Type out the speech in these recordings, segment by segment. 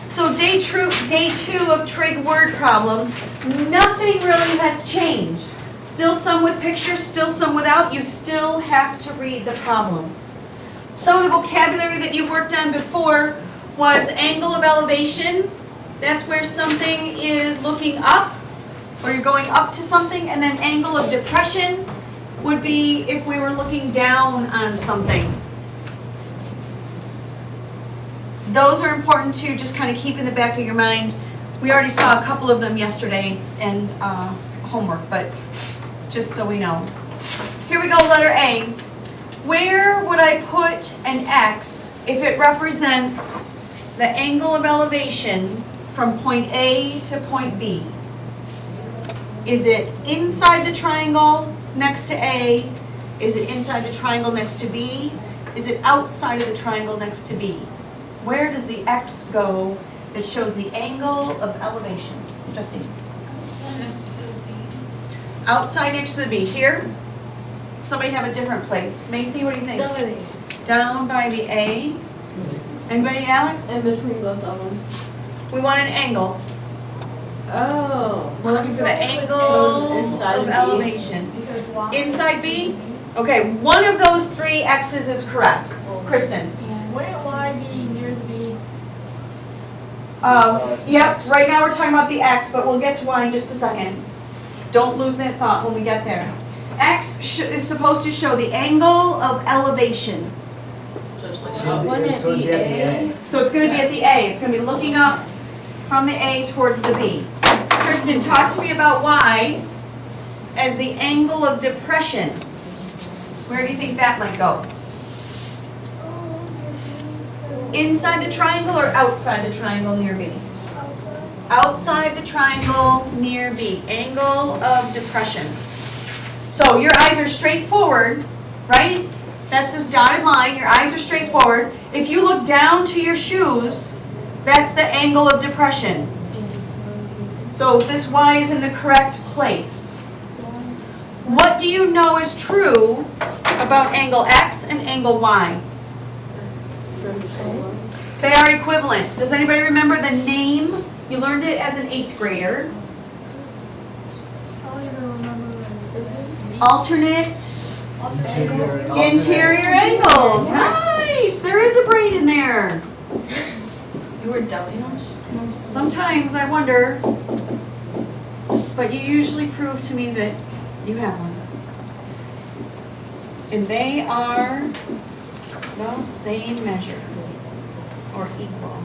So day two of Trig word problems, nothing really has changed. Still some with pictures, still some without. You still have to read the problems. Some of the vocabulary that you worked on before was angle of elevation. That's where something is looking up, or you're going up to something, and then angle of depression would be if we were looking down on something. Those are important to just kind of keep in the back of your mind. We already saw a couple of them yesterday in homework, but just so we know. Here we go, letter A. Where would I put an X if it represents the angle of elevation from point A to point B? Is it inside the triangle next to A? Is it inside the triangle next to B? Is it outside of the triangle next to B? Where does the X go that shows the angle of elevation? Justine? Next to B. Outside next to the B. Here? Somebody have a different place. Macy, what do you think? Down by the A. Anybody, Alex? In between both of them. We want an angle. Oh. We're looking for the angle of elevation. Inside B? Okay, one of those three X's is correct. Kristen? Wouldn't Y be near the B? Yep, right now we're talking about the X, but we'll get to Y in just a second. Don't lose that thought when we get there. X is supposed to show the angle of elevation. Wouldn't it be A? So it's going to be at the A. It's going to be looking up from the A towards the B. Kristen, talk to me about Y as the angle of depression. Where do you think that might go? Inside the triangle or outside the triangle near B? Outside the triangle near B. Angle of depression. So your eyes are straight forward, right? That's this dotted line. Your eyes are straight forward. If you look down to your shoes, that's the angle of depression. So this Y is in the correct place. What do you know is true about angle X and angle Y? They are equivalent. Does anybody remember the name? You learned it as an 8th grader. I don't even remember Alternate interior angles. Nice. There is a brain in there. You were doubting us? Sometimes I wonder, but you usually prove to me that you have one. And they are the same measure or equal.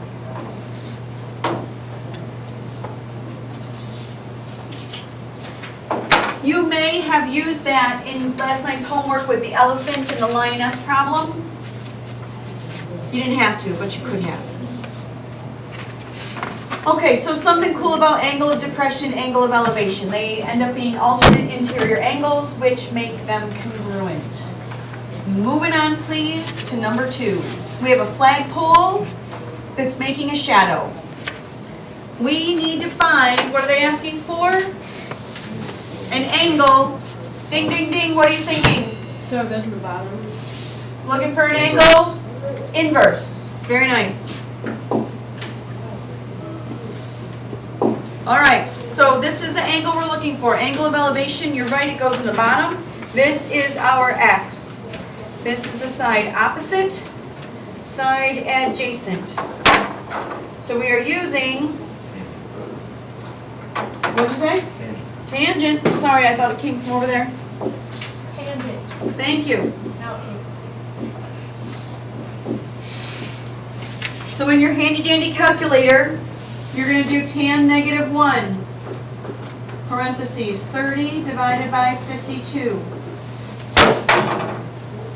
You may have used that in last night's homework with the elephant and the lioness problem. You didn't have to, but you could have. Okay, so something cool about angle of depression, angle of elevation. They end up being alternate interior angles, which make them congruent. Moving on, please, to number 2. We have a flagpole that's making a shadow. We need to find, what are they asking for? An angle. Ding, ding, ding. What are you thinking? So there's the bottom. Looking for an angle? Inverse. Very nice. All right, so this is the angle we're looking for. Angle of elevation, you're right, it goes in the bottom. This is our X. This is the side opposite, side adjacent. So we are using, what did you say? Tangent. Sorry, I thought it came from over there. Tangent. Thank you. Now So in your handy-dandy calculator, you're going to do tan -1, parentheses, 30 divided by 52.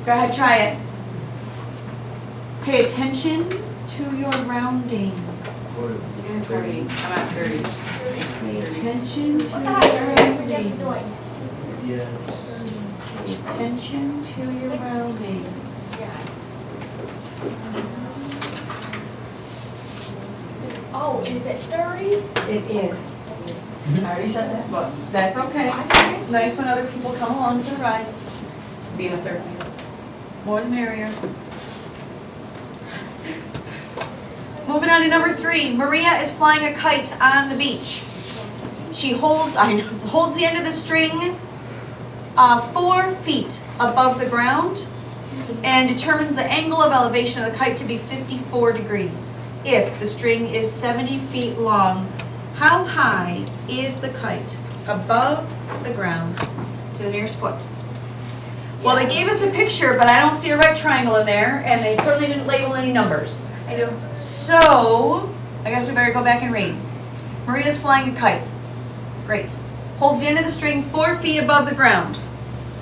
Go ahead, try it. Pay attention to your rounding. 30. I'm at 30. Pay attention to what your the heck are you rounding. doing? Yes. Pay attention to your rounding. Yeah. Oh, is it 30? It is. I already said that, but that's okay. It's nice when other people come along for the ride. Being a third wheel. More the merrier. Moving on to number 3. Maria is flying a kite on the beach. She holds the end of the string 4 feet above the ground and determines the angle of elevation of the kite to be 54 degrees. If the string is 70 feet long, how high is the kite above the ground to the nearest foot? Well, they gave us a picture, but I don't see a right triangle in there, and they certainly didn't label any numbers. I do. So, I guess we better go back and read. Maria's flying a kite. Great. Holds the end of the string 4 feet above the ground.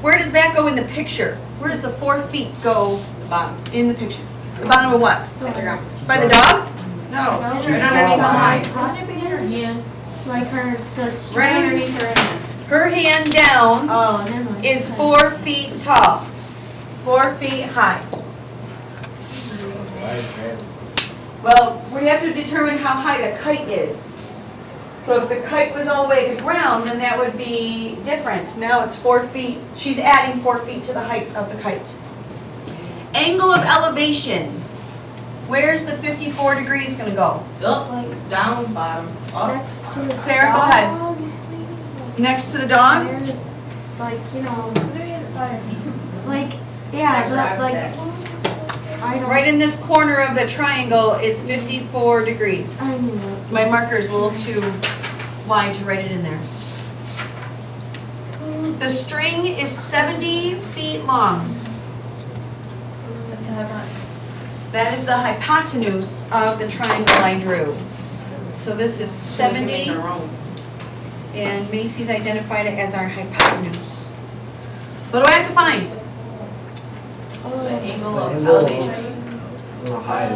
Where does that go in the picture? Where does the 4 feet go The bottom. in the picture? The bottom of what? At the ground. By the dog? No, Right right underneath the eye. Right underneath her hand, like her, the string. Right underneath her hand. Her hand down Oh, never mind. is 4 feet tall. 4 feet high. Well, we have to determine how high the kite is. So if the kite was all the way at the ground, then that would be different. Now it's 4 feet. She's adding 4 feet to the height of the kite. Angle of elevation. Where's the 54 degrees going to go? Up, Like, down, bottom, up. next to the Sarah, go ahead. dog, Next to the dog? maybe. Like, you know, Fire. like, yeah, That's what I but was like, saying. I don't. Right in this corner of the triangle is 54 degrees. I knew it. My marker's a little too wide to write it in there. The string is 70 feet long. That is the hypotenuse of the triangle I drew. So this is 70, and Macy's identified it as our hypotenuse. What do I have to find? The angle of elevation.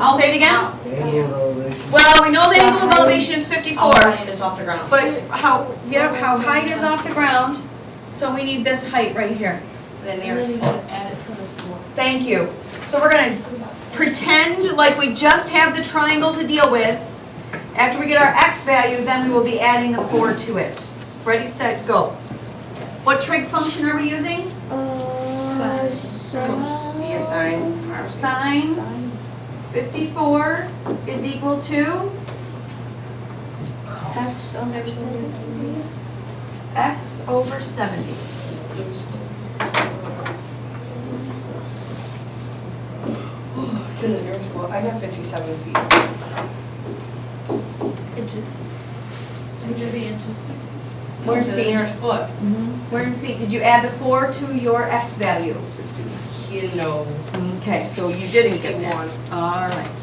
I'll say it again. Well, we know the angle of elevation is 54, How high it is off the ground. but how high it is off the ground, so we need this height right here. The nearest foot. Add it to the floor. Thank you. So we're gonna pretend like we just have the triangle to deal with. After we get our x value, then we will be adding a 4 to it. Ready, set, go. What trig function are we using? Sine. Sine 54 is equal to X over 70. x over 70. To the nearest foot. I got 57 feet. Inches. Would be inches? Where To the feet? nearest foot. Where in feet? Did you add the 4 to your x value? You know. Okay, so you didn't get that. 61. All right.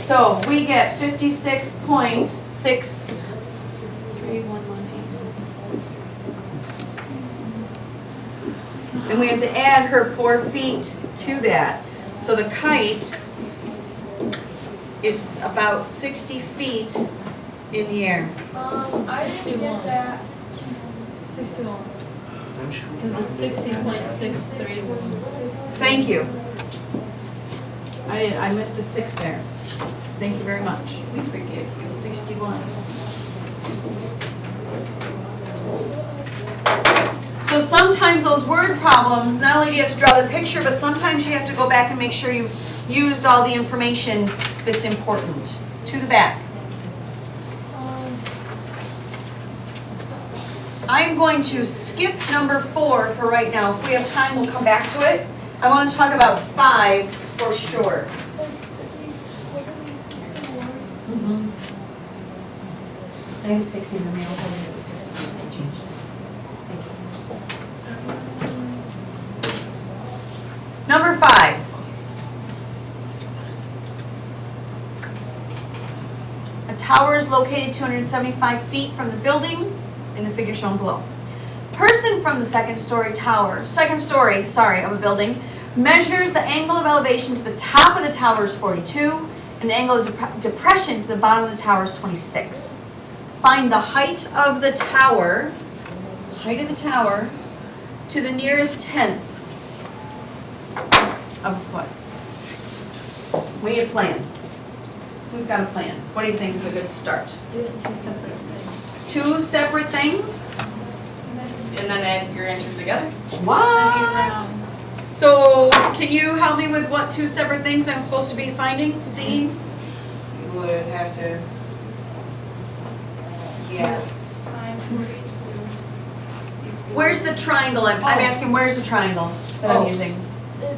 So we get 56.6. And we have to add her 4 feet to that. So the kite is about 60 feet in the air. I didn't get that. 61. Because it's 60.631. Thank you. I missed a 6 there. Thank you very much. We forgive you. 61. So sometimes those word problems, not only do you have to draw the picture, but sometimes you have to go back and make sure you've used all the information that's important. To the back. I'm going to skip number 4 for right now. If we have time, we'll come back to it. I want to talk about 5 for sure. I think it's 60 in the mail, but it was 60 since I changed it. Thank you. Number 5. A tower is located 275 feet from the building in the figure shown below. Person from the second story of a building measures the angle of elevation to the top of the tower is 42 and the angle of depression to the bottom of the tower is 26. Find the height of the tower, to the nearest tenth of a foot. We need a plan. Who's got a plan? What do you think is a good start? Do it in 2 separate things. 2 separate things? And then add your answers together. What? So, can you help me with what 2 separate things I'm supposed to be finding, seeing? have to. Yeah. Sine 42. Where's the triangle? I'm asking, where's the triangle that I'm Oh. using?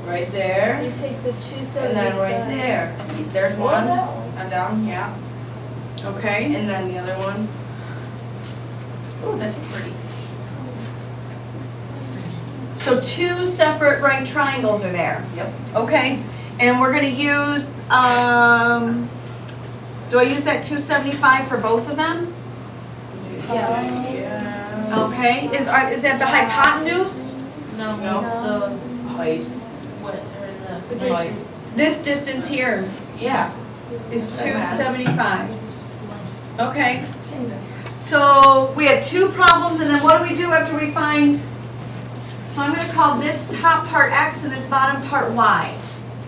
Right there, You take the 275. and then right there. There's Or one, that one. and down, yeah. Okay. And then the other one. Oh, that's pretty. So two separate right triangles are there. Yep. Okay. And we're gonna use, do I use that 275 for both of them? Yeah. Okay. Is that the hypotenuse? No, No. it's the, Height. what, or the. Height. This distance here Yeah. is That's what I had. 275. Okay. So we had two problems, and then what do we do after we find? So I'm going to call this top part X and this bottom part Y,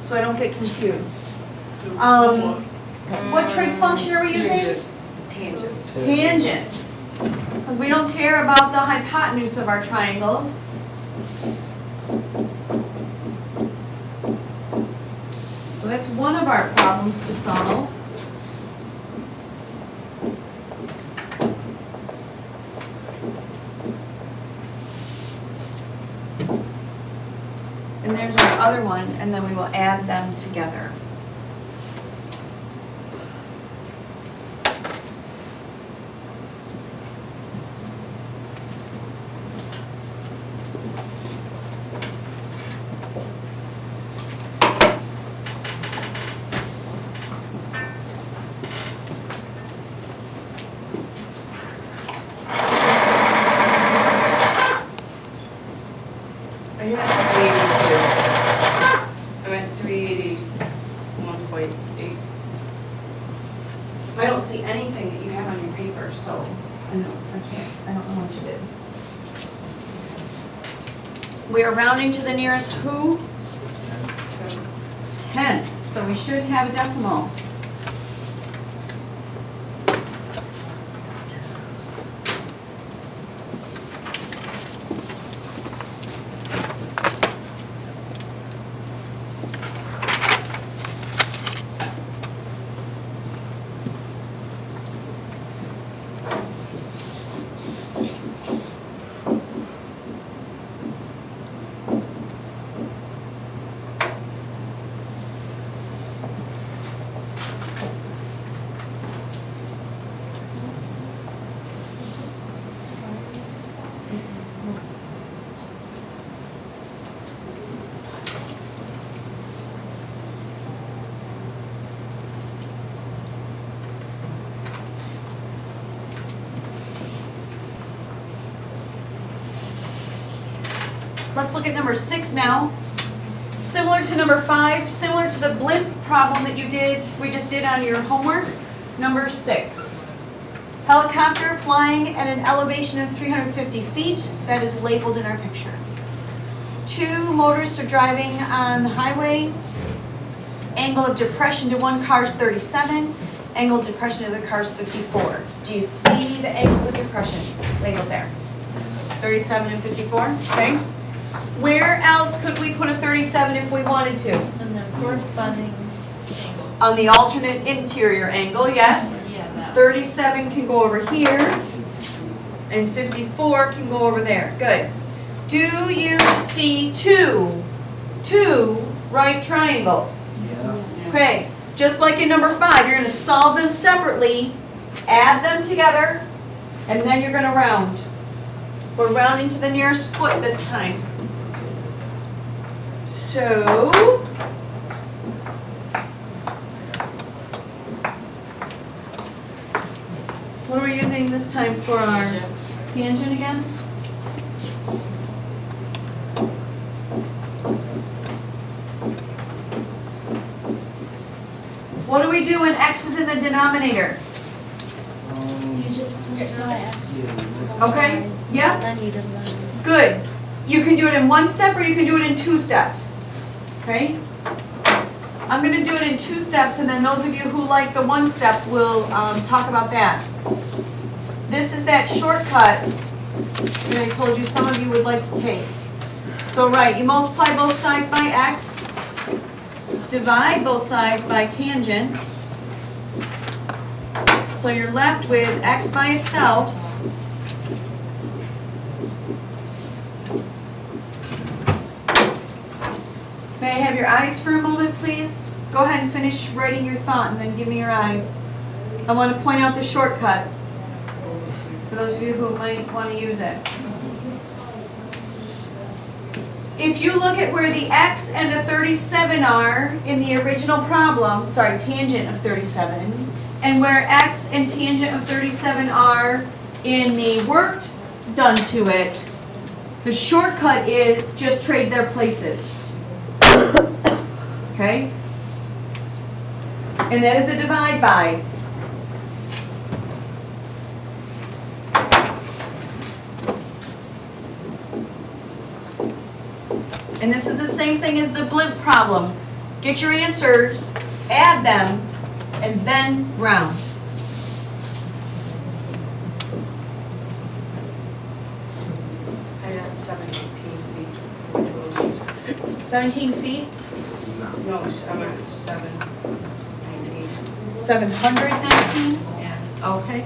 so I don't get confused. What trig function are we using? Tangent. Tangent. Because we don't care about the hypotenuse of our triangles. So that's one of our problems to solve. And there's our other one, and then we will add them together. Are you at 382? I'm at 381.8. I don't see anything that you have on your paper, so I don't know what you did. We are rounding to the nearest who? 10th, so we should have a decimal. Let's look at number 6 now. Similar to number 5, similar to the blimp problem that we just did on your homework. Number 6. Helicopter flying at an elevation of 350 feet. That is labeled in our picture. 2 motorists are driving on the highway. Angle of depression to one car is 37. Angle of depression to the car is 54. Do you see the angles of depression labeled there? 37 and 54, okay? Where else could we put a 37 if we wanted to? And then corresponding angle. On the alternate interior angle, yes. Yeah, that. 37 can go over here, and 54 can go over there. Good. Do you see two right triangles? Yeah. Okay, just like in number 5, you're going to solve them separately, add them together, and then you're going to round. We're rounding to the nearest foot this time. So, what are we using this time for our tangent again? What do we do when x is in the denominator? You just multiply x. Okay, yeah. Then you divide. Good. You can do it in one step or you can do it in 2 steps. Okay? I'm going to do it in 2 steps, and then those of you who like the 1 step will talk about that. This is that shortcut that I told you some of you would like to take. So right, you multiply both sides by x, divide both sides by tangent, So you're left with x by itself. May I have your eyes for a moment, please? Go ahead and finish writing your thought and then give me your eyes. I want to point out the shortcut for those of you who might want to use it. If you look at where the x and the 37 are in the original problem, sorry, tangent of 37, and where x and tangent of 37 are in the work done to it, the shortcut is just trade their places. Okay? And that is a divide by. And this is the same thing as the blimp problem. Get your answers, add them, and then round. I got 17 feet. 17 feet? No, I'm at 7, 19. 719? Yeah. Okay.